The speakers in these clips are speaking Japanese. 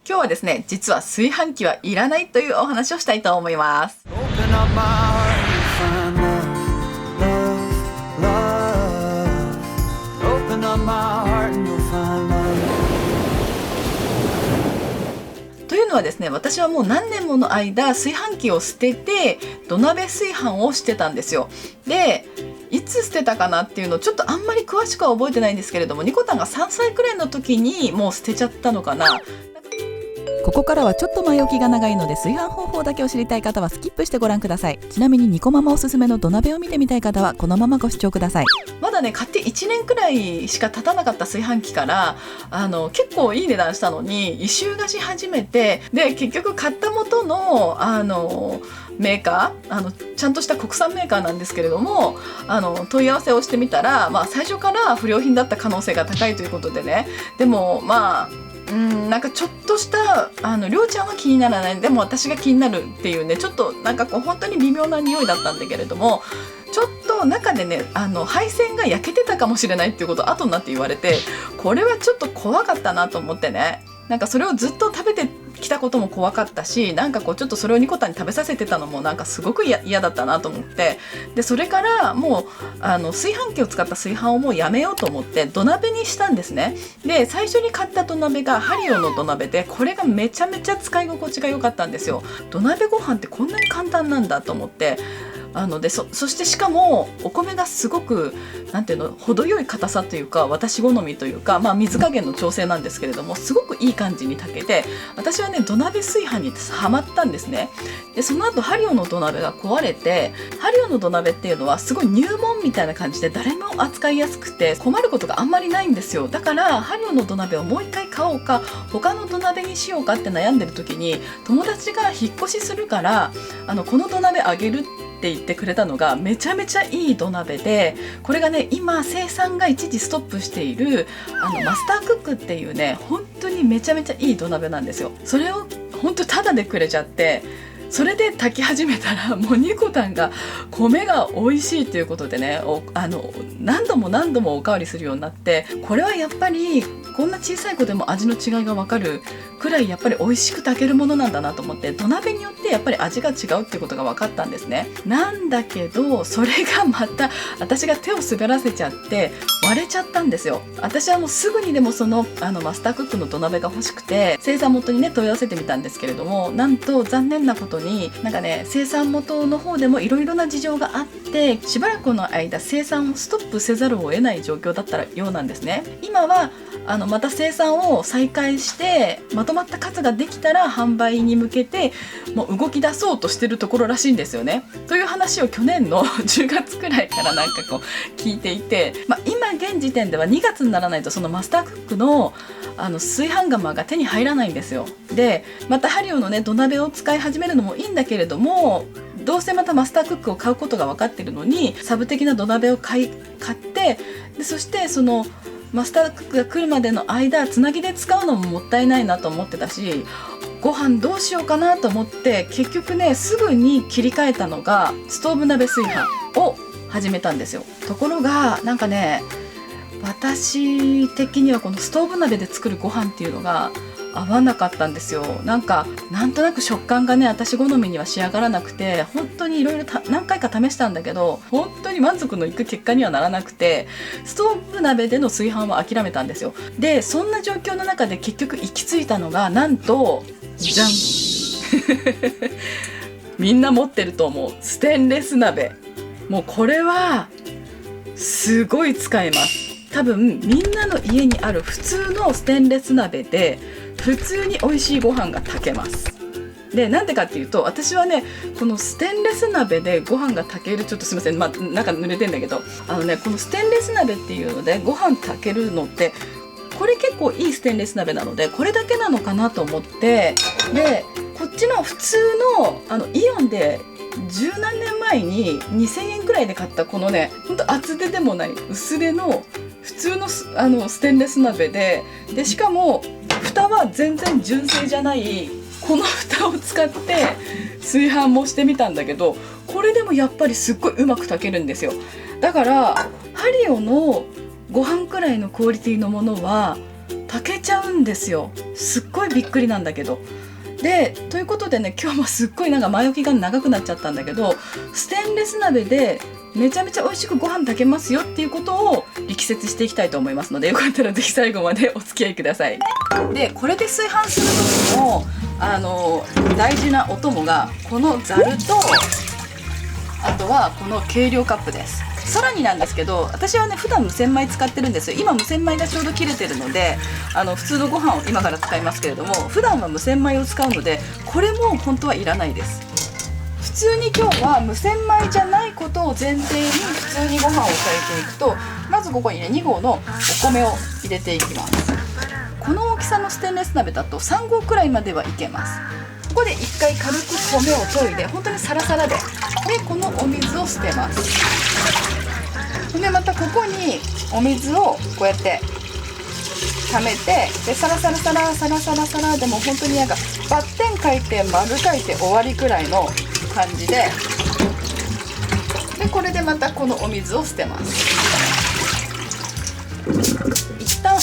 今日はですね、実は炊飯器はいらないというお話をしたいと思います。というのはですね、私はもう何年もの間炊飯器を捨てて土鍋炊飯をしてたんですよ。で、いつ捨てたかなっていうのをちょっとあんまり詳しくは覚えてないんですけれども、ニコタンが3歳くらいの時にもう捨てちゃったのかな。ここからはちょっと前置きが長いので、炊飯方法だけを知りたい方はスキップしてご覧ください。ちなみにニコママおすすめの土鍋を見てみたい方はこのままご視聴ください。まだね、買って1年くらいしか経たなかった炊飯器から結構いい値段したのに異臭がし始めて、で結局買った元のメーカー、ちゃんとした国産メーカーなんですけれども、問い合わせをしてみたら、最初から不良品だった可能性が高いということでね。でもなんかちょっとしたりょうちゃんは気にならない、でも私が気になるっていうね、ちょっとなんかこう本当に微妙な匂いだったんだけれども、ちょっと中でね配線が焼けてたかもしれないっていうことを後になって言われて、これはちょっと怖かったなと思ってね。なんかそれをずっと食べてきたことも怖かったし、なんかこうちょっとそれをニコタンに食べさせてたのもなんかすごく嫌だったなと思って、でそれからもう炊飯器を使った炊飯をもうやめようと思って土鍋にしたんですね。で最初に買った土鍋がハリオの土鍋で、これがめちゃめちゃ使い心地が良かったんですよ。土鍋ご飯ってこんなに簡単なんだと思って、そしてしかもお米がすごくなんていうの、程よい硬さというか私好みというか、水加減の調整なんですけれども、すごくいい感じに炊けて、私はね土鍋炊飯にハマったんですね。でその後ハリオの土鍋が壊れて、ハリオの土鍋っていうのはすごい入門みたいな感じで誰も扱いやすくて困ることがあんまりないんですよ。だからハリオの土鍋をもう一回買おうか他の土鍋にしようかって悩んでる時に、友達が引っ越しするからこの土鍋あげるって言ってくれたのがめちゃめちゃいい土鍋で、これがね今生産が一時ストップしているマスタークックっていうね、本当にめちゃめちゃいい土鍋なんですよ。それを本当タダでくれちゃって、それで炊き始めたらもうニコタンが米が美味しいということでね、何度も何度もおかわりするようになって、これはやっぱりこんな小さい子でも味の違いが分かるくらいやっぱり美味しく炊けるものなんだなと思って、土鍋によってやっぱり味が違うっていうことが分かったんですね。なんだけどそれがまた私が手を滑らせちゃって割れちゃったんですよ。私はもうすぐにでもそのマスタークックの土鍋が欲しくて生産元にね問い合わせてみたんですけれども、なんと残念なことになんかね生産元の方でもいろいろな事情があって、しばらくの間生産をストップせざるを得ない状況だったようなんですね。今はまた生産を再開してまとまった数ができたら販売に向けてもう動き出そうとしてるところらしいんですよね。という話を去年の10月くらいからなんかこう聞いていて、今現時点では2月にならないとそのマスタークックの炊飯釜が手に入らないんですよ。でまたハリオのね土鍋を使い始めるのもいいんだけれども、どうせまたマスタークックを買うことが分かってるのにサブ的な土鍋を買って、でそしてそのマスタークックが来るまでの間つなぎで使うのももったいないなと思ってたし、ご飯どうしようかなと思って結局ねすぐに切り替えたのがストーブ鍋炊飯を始めたんですよ。ところがなんかね、私的にはこのストーブ鍋で作るご飯っていうのが合わなかったんですよ。なんとなく食感がね私好みには仕上がらなくて、本当にいろいろ何回か試したんだけど本当に満足のいく結果にはならなくて、ストーブ鍋での炊飯は諦めたんですよ。でそんな状況の中で結局行き着いたのがなんとじゃんみんな持ってると思うステンレス鍋。もうこれはすごい使えます。多分みんなの家にある普通のステンレス鍋で普通に美味しいご飯が炊けます。でなんでかっていうと、私はねこのステンレス鍋でご飯が炊ける、ちょっとすいません、なんか濡れてんだけどこのステンレス鍋っていうのでご飯炊けるのってこれ結構いいステンレス鍋なのでこれだけなのかなと思って、でこっちの普通のイオンで十何年前に2000円くらいで買ったこのねほんと厚手でもない薄手の普通のステンレス鍋でしかも蓋は全然純正じゃないこの蓋を使って炊飯もしてみたんだけど、これでもやっぱりすっごいうまく炊けるんですよ。だからハリオのご飯くらいのクオリティのものは炊けちゃうんですよ。すっごいびっくりなんだけど。でということでね、今日もすっごいなんか前置きが長くなっちゃったんだけど、ステンレス鍋でめちゃめちゃ美味しくご飯炊けますよっていうことを力説していきたいと思いますので、よかったらぜひ最後までお付き合いください。でこれで炊飯する時の大事なお供がこのざると、あとはこの計量カップです。さらになんですけど、私はね普段無洗米使ってるんですよ。今無洗米がちょうど切れてるので普通のご飯を今から使いますけれども、普段は無洗米を使うのでこれも本当はいらないです。普通に今日は無洗米じゃないことを前提に普通にご飯を炊いていくと、まずここにね2合のお米を入れていきます。この大きさのステンレス鍋だと3合くらいまではいけます。ここで1回軽く米を研いで、本当にサラサラで、このお水を捨てます。でまたここにお水をこうやって溜めて、でサラサラサラサラサラサラでも本当になんかバッテン書いて丸書いて終わりくらいの感じで、これでまたこのお水を捨てます。一旦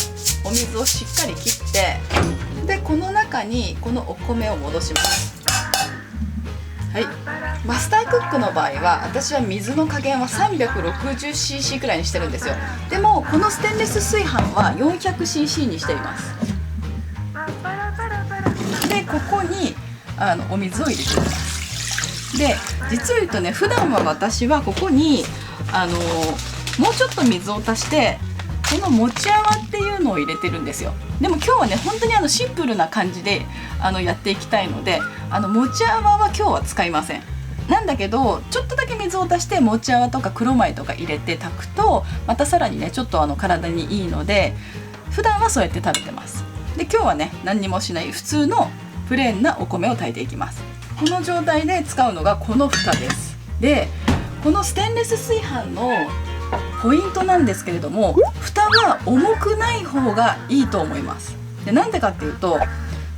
お水をしっかり切って、でこの中にこのお米を戻します。はい、マスタークックの場合は私は水の加減は 360cc くらいにしてるんですよ。でもこのステンレス炊飯は 400cc にしています。でここにお水を入れていきます。で実を言うとね、普段は私はここにもうちょっと水を足してこのもち泡っていうのを入れてるんですよ。でも今日はね本当にシンプルな感じでやっていきたいので、もち泡は今日は使いません。なんだけどちょっとだけ水を足してもち泡とか黒米とか入れて炊くとまたさらにねちょっと体にいいので、普段はそうやって食べてます。で今日はね何にもしない普通のプレーンなお米を炊いていきます。この状態で使うのがこの蓋です。でこのステンレス炊飯のポイントなんですけれども、蓋は重くない方がいいと思います。でなんでかっていうと、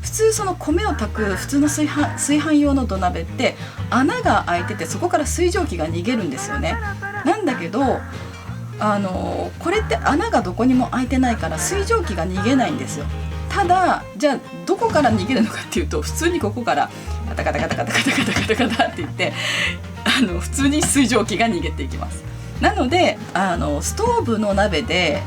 普通その米を炊く普通の炊飯用の土鍋って穴が開いてて、そこから水蒸気が逃げるんですよね。なんだけどこれって穴がどこにも開いてないから水蒸気が逃げないんですよ。ただじゃあどこから逃げるのかっていうと、普通にここからカタカタカタカタカタカタカタカタって言って普通に水蒸気が逃げていきます。なのでストーブの鍋で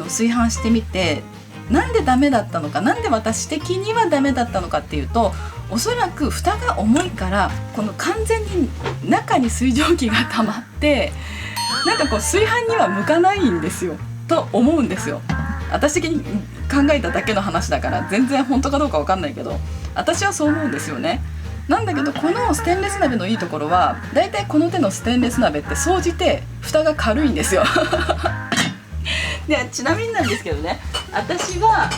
炊飯してみて、なんでダメだったのか、なんで私的にはダメだったのかっていうと、おそらく蓋が重いからこの完全に中に水蒸気が溜まって、なんかこう炊飯には向かないんですよと思うんですよ。私的に考えただけの話だから全然本当かどうか分かんないけど、私はそう思うんですよね。なんだけどこのステンレス鍋のいいところは、だいたいこの手のステンレス鍋って総じて蓋が軽いんですよでちなみになんですけどね、私は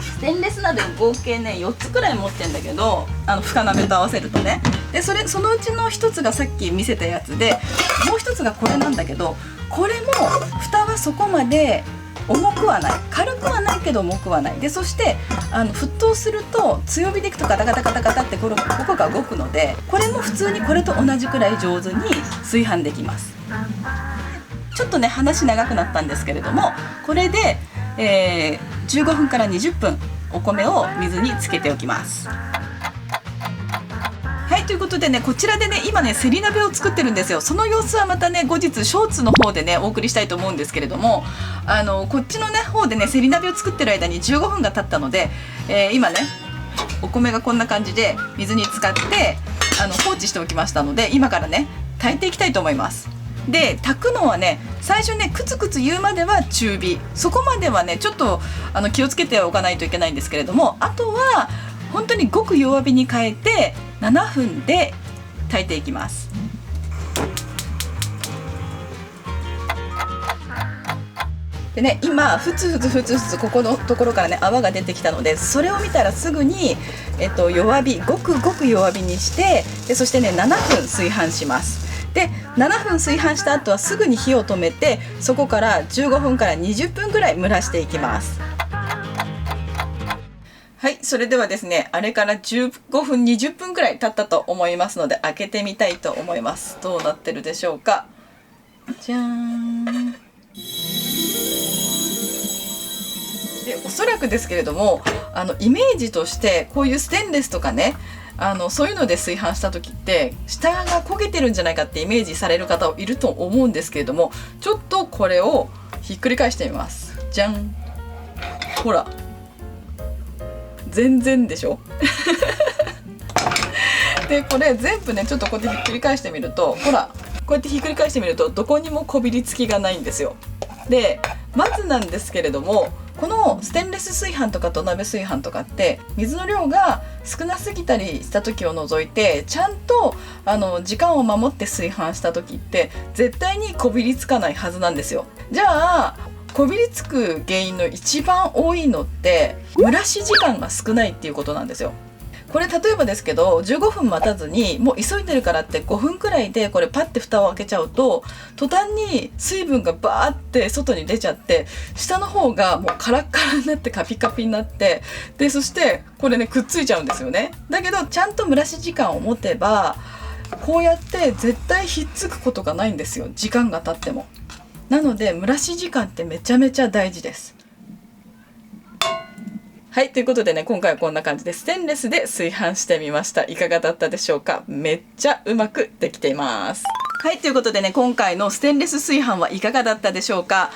ステンレス鍋を合計ね4つくらい持ってんだけど、深鍋と合わせるとね。でそのうちの1つがさっき見せたやつで、もう1つがこれなんだけど、これも蓋はそこまで重くはない、軽くはないけど重くはないで、そして沸騰すると強火でいくとガタガタガタガタってここが動くので、これも普通にこれと同じくらい上手に炊飯できます。ちょっとね話長くなったんですけれども、これで、15分から20分お米を水につけておきます。はい、ということでね、こちらでね今ねせり鍋を作ってるんですよ。その様子はまたね後日ショーツの方でねお送りしたいと思うんですけれども、こっちのね方でねせり鍋を作ってる間に15分が経ったので、今ねお米がこんな感じで水に浸かって放置しておきましたので、今からね炊いていきたいと思います。で炊くのはね、最初ねクツクツ言うまでは中火、そこまではねちょっと気をつけておかないといけないんですけれども、あとは本当にごく弱火に変えて7分で炊いていきます。でね、今ふつふつふつふつここのところからね泡が出てきたので、それを見たらすぐに、弱火、ごくごく弱火にして、でそしてね7分炊飯します。で7分炊飯した後はすぐに火を止めて、そこから15分から20分ぐらい蒸らしていきます。はい、それではですね、あれから15分20分くらい経ったと思いますので、開けてみたいと思います。どうなってるでしょうか。じゃーん。ででおそらくですけれどもイメージとしてこういうステンレスとかねそういうので炊飯した時って下が焦げてるんじゃないかってイメージされる方いると思うんですけれども、ちょっとこれをひっくり返してみます。じゃん。ほら全然でしょでこれ全部ねちょっとこうやってひっくり返してみると、ほらこうやってひっくり返してみるとどこにもこびりつきがないんですよ。でまずなんですけれども、このステンレス炊飯とか土鍋炊飯とかって水の量が少なすぎたりした時を除いてちゃんと時間を守って炊飯した時って絶対にこびりつかないはずなんですよ。じゃあこびりつく原因の一番多いのって蒸らし時間が少ないっていうことなんですよ。これ例えばですけど15分待たずにもう急いでるからって5分くらいでこれパッて蓋を開けちゃうと途端に水分がバーって外に出ちゃって下の方がもうカラッカラになってカピカピになって、でそしてこれねくっついちゃうんですよね。だけどちゃんと蒸らし時間を持てばこうやって絶対ひっつくことがないんですよ、時間が経っても。なので蒸らし時間ってめちゃめちゃ大事です。はい、ということでね、今回はこんな感じでステンレスで炊飯してみました。いかがだったでしょうか。めっちゃうまくできています。はい、ということでね、今回のステンレス炊飯はいかがだったでしょうか。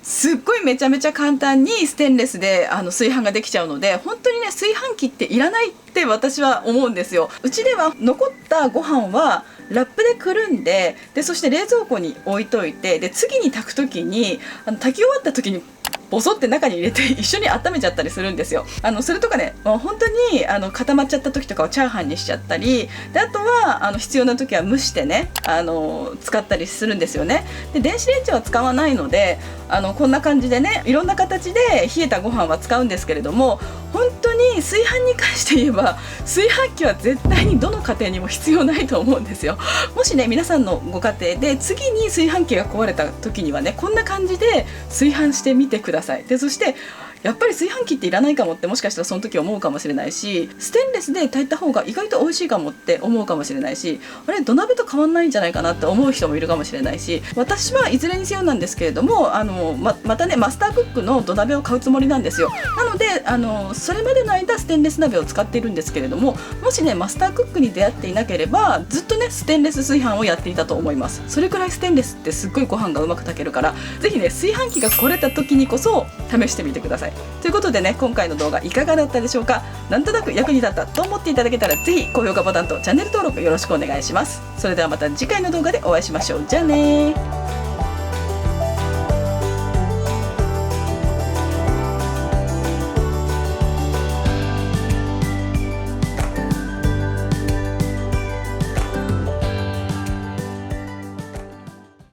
すっごいめちゃめちゃ簡単にステンレスで炊飯ができちゃうので、本当にね炊飯器っていらないって私は思うんですよ。うちでは残ったご飯はラップでくるんで、そして冷蔵庫に置いといて、で次に炊く時に炊き終わった時にボソって中に入れて一緒に温めちゃったりするんですよ。それとかね、本当に固まっちゃった時とかはチャーハンにしちゃったりで、あとは必要な時は蒸してね使ったりするんですよね。で電子レンジは使わないのでこんな感じでねいろんな形で冷えたご飯は使うんですけれども、本当に炊飯に関して言えば炊飯器は絶対にどの家庭にも必要ないと思うんですよ。もしね皆さんのご家庭で次に炊飯器が壊れた時にはねこんな感じで炊飯してみてください。でそしてやっぱり炊飯器っていらないかもってもしかしたらその時思うかもしれないし、ステンレスで炊いた方が意外と美味しいかもって思うかもしれないし、あれ土鍋と変わんないんじゃないかなって思う人もいるかもしれないし、私はいずれにせよなんですけれどもまたねマスタークックの土鍋を買うつもりなんですよ。なのでそれまでの間ステンレス鍋を使っているんですけれども、もしねマスタークックに出会っていなければずっとねステンレス炊飯をやっていたと思います。それくらいステンレスってすっごいご飯がうまく炊けるから、ぜひね炊飯器が壊れた時にこそ試してみてください。ということでね、今回の動画いかがだったでしょうか。なんとなく役に立ったと思っていただけたら、ぜひ高評価ボタンとチャンネル登録よろしくお願いします。それではまた次回の動画でお会いしましょう。じゃあねー。